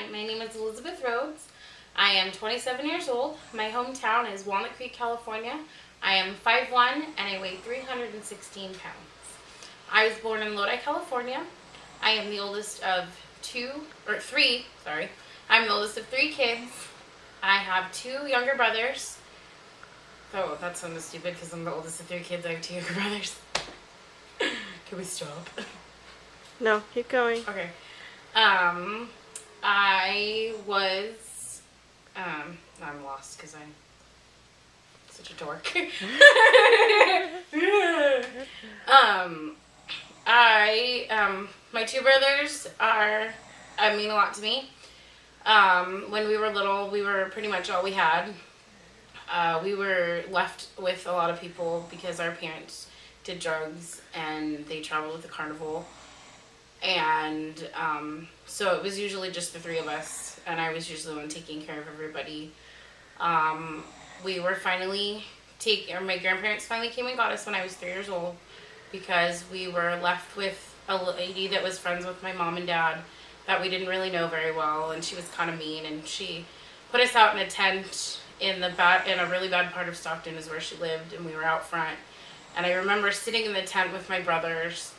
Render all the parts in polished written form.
Hi, my name is Elizabeth Rhodes. I am 27 years old. My hometown is Walnut Creek, California. I am 5'1" and I weigh 316 pounds. I was born in Lodi, California. I am the oldest of three. I'm the oldest of three kids. I have two younger brothers. Oh, that sounded stupid because I'm the oldest of three kids. I have two younger brothers. Can we stop? No, keep going. Okay. I was, I'm lost because I'm such a dork. My two brothers mean a lot to me. When we were little, we were pretty much all we had. We were left with a lot of people because our parents did drugs and they traveled with the carnival. And so it was usually just the three of us, and I was usually the one taking care of everybody. We were finally my grandparents finally came and got us when I was 3 years old because we were left with a lady that was friends with my mom and dad that we didn't really know very well, and she was kind of mean, and she put us out in a tent in a really bad part of Stockton is where she lived, and we were out front. And I remember sitting in the tent with my brothers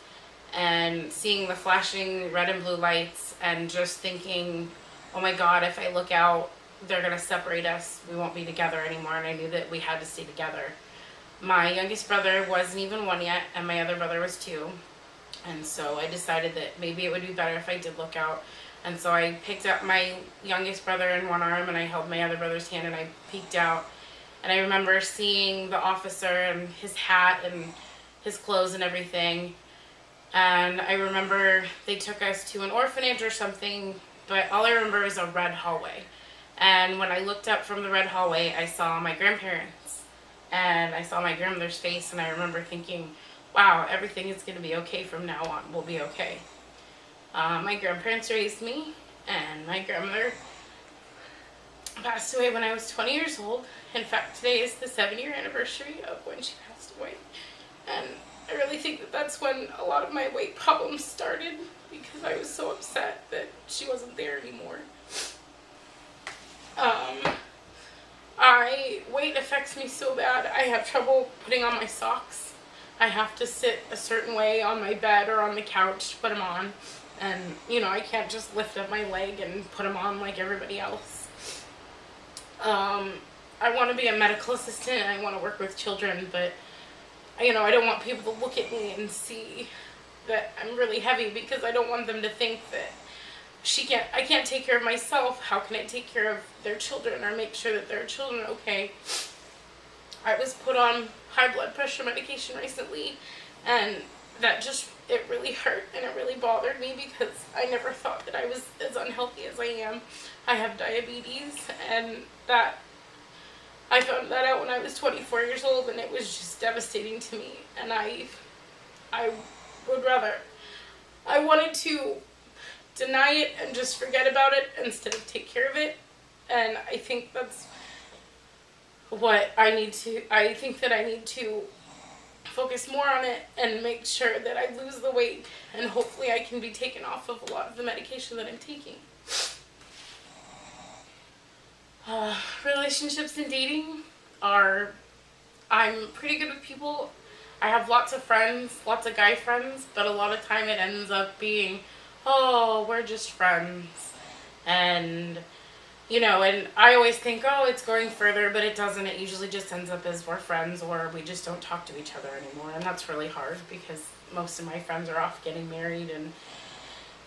and seeing the flashing red and blue lights and just thinking, oh my God, if I look out, they're going to separate us. We won't be together anymore. And I knew that we had to stay together. My youngest brother wasn't even 1 yet, and my other brother was 2. And so I decided that maybe it would be better if I did look out. And so I picked up my youngest brother in one arm and I held my other brother's hand and I peeked out. And I remember seeing the officer and his hat and his clothes and everything. And I remember they took us to an orphanage or something, but all I remember is a red hallway. And when I looked up from the red hallway, I saw my grandparents. And I saw my grandmother's face, and I remember thinking, wow, everything is going to be okay from now on. We'll be okay. My grandparents raised me, and my grandmother passed away when I was 20 years old. In fact, today is the 7-year anniversary of when she passed away. And I really think that that's when a lot of my weight problems started because I was so upset that she wasn't there anymore. Weight affects me so bad. I have trouble putting on my socks. I have to sit a certain way on my bed or on the couch to put them on. And, I can't just lift up my leg and put them on like everybody else. I want to be a medical assistant and I want to work with children, but I don't want people to look at me and see that I'm really heavy because I don't want them to think that I can't take care of myself. How can I take care of their children or make sure that their children are okay? I was put on high blood pressure medication recently, and it really hurt and it really bothered me because I never thought that I was as unhealthy as I am. I have diabetes, and that I found that out when I was 24 years old, and it was just devastating to me. And I wanted to deny it and just forget about it instead of take care of it. And I think that's what I think that I need to focus more on it and make sure that I lose the weight, and hopefully I can be taken off of a lot of the medication that I'm taking. Relationships and dating I'm pretty good with people. I have lots of friends, lots of guy friends, but a lot of time it ends up being, oh, we're just friends. And, and I always think, oh, it's going further, but it doesn't. It usually just ends up as we're friends or we just don't talk to each other anymore. And that's really hard because most of my friends are off getting married and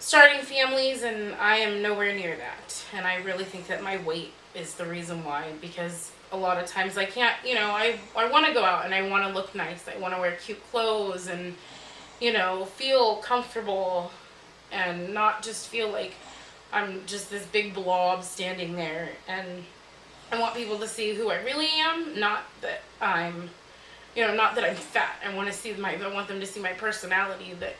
starting families, and I am nowhere near that. And I really think that my weight is the reason why, because a lot of times I can't, I want to go out and I want to look nice. I want to wear cute clothes and, feel comfortable and not just feel like I'm just this big blob standing there. And I want people to see who I really am, not that I'm fat. I want them to see my personality, that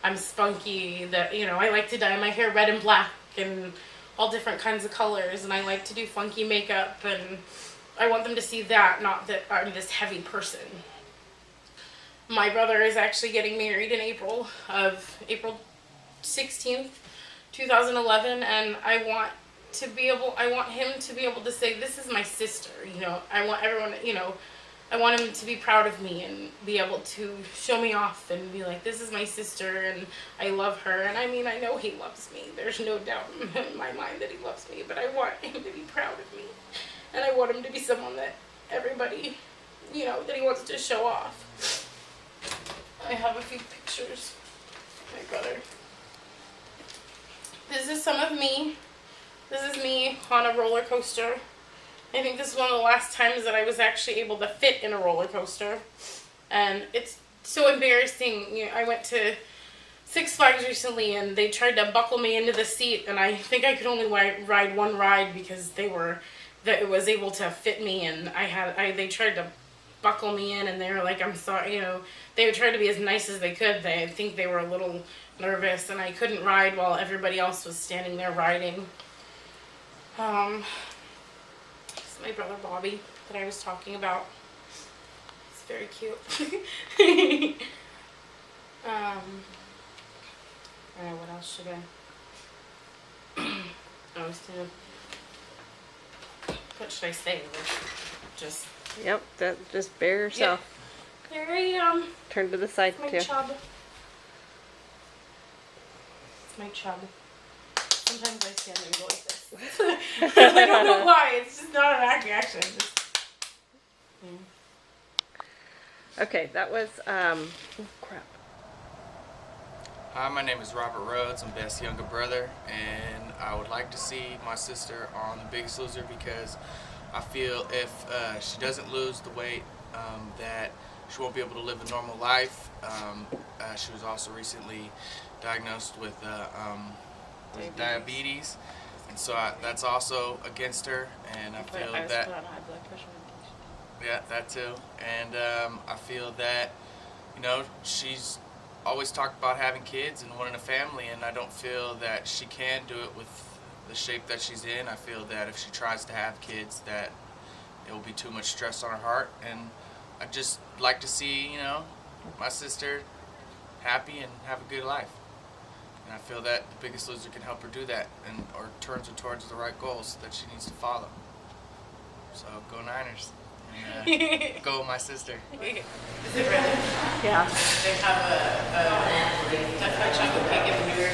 I'm spunky, that, I like to dye my hair red and black and all different kinds of colors, and I like to do funky makeup, and I want them to see that, not that I'm this heavy person. My brother is actually getting married in April 16th, 2011, and I want to be able, I want him to be able to say, this is my sister, you know. I want everyone, you know, I want him to be proud of me and be able to show me off and be like, this is my sister and I love her. And I mean, I know he loves me. There's no doubt in my mind that he loves me, but I want him to be proud of me. And I want him to be someone that everybody, you know, that he wants to show off. I have a few pictures of my brother. This is some of me. This is me on a roller coaster. I think this is one of the last times that I was actually able to fit in a roller coaster. And it's so embarrassing. You know, I went to Six Flags recently and they tried to buckle me into the seat, and I think I could only ride one ride because it was able to fit me, and they tried to buckle me in, and they were like, I'm sorry, you know, they would try to be as nice as they could. I think they were a little nervous, and I couldn't ride while everybody else was standing there riding. This is my brother Bobby that I was talking about. He's very cute. I don't know, what else should I was gonna, what should I say? Just Yep, just bear yourself. Yeah. Very, Turn to the side my too. chub. It's my chub. Sometimes I stand and go like this. I don't know why. It's just not an reaction. Okay, that was oh crap. Hi, my name is Robert Rhodes. I'm Beth's younger brother, and I would like to see my sister on The Biggest Loser because I feel if she doesn't lose the weight, that she won't be able to live a normal life. She was also recently diagnosed with diabetes, and so that's also against her. And I feel that, yeah, that too. And I feel that, you know, she's always talked about having kids and wanting a family, and I don't feel that she can do it with the shape that she's in. I feel that if she tries to have kids, that it will be too much stress on her heart, and I just like to see, you know, my sister happy and have a good life. And I feel that The Biggest Loser can help her do that, and or turns her towards the right goals that she needs to follow. So go Niners. And, go with my sister. Is it ready? Yeah. They have a Death by Chocolate Cake in the new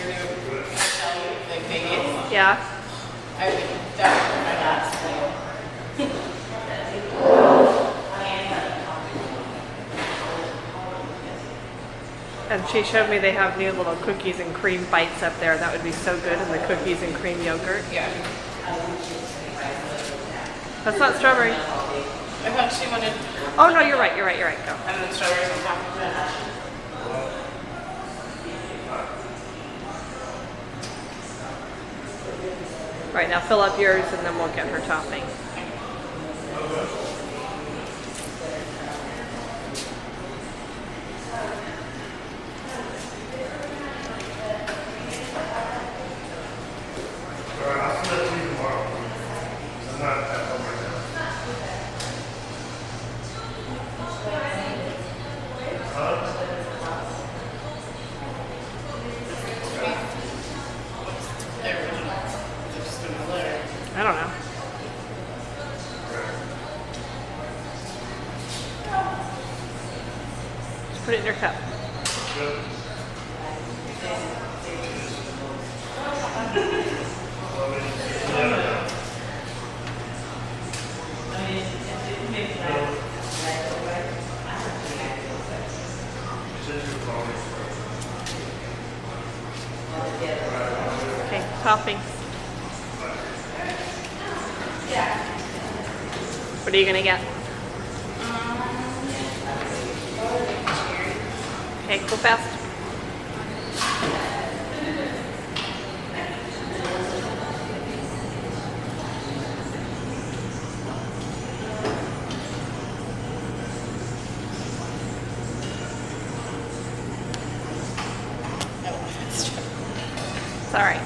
hotel, like Vegas. Yeah. I would definitely try that. And she showed me they have new little cookies and cream bites up there. That would be so good in the cookies and cream yogurt. Yeah. That's not strawberry. I thought she wanted. Oh no, you're right. Go. And then strawberries on top of it. Right, now fill up yours and then we'll get her topping. I'll send that to you tomorrow. I'm not at home right now. They're original. They're just vanilla. I don't know. Just put it in your cup. Okay, toppings. What are you gonna get? Okay, go fast. It's all right.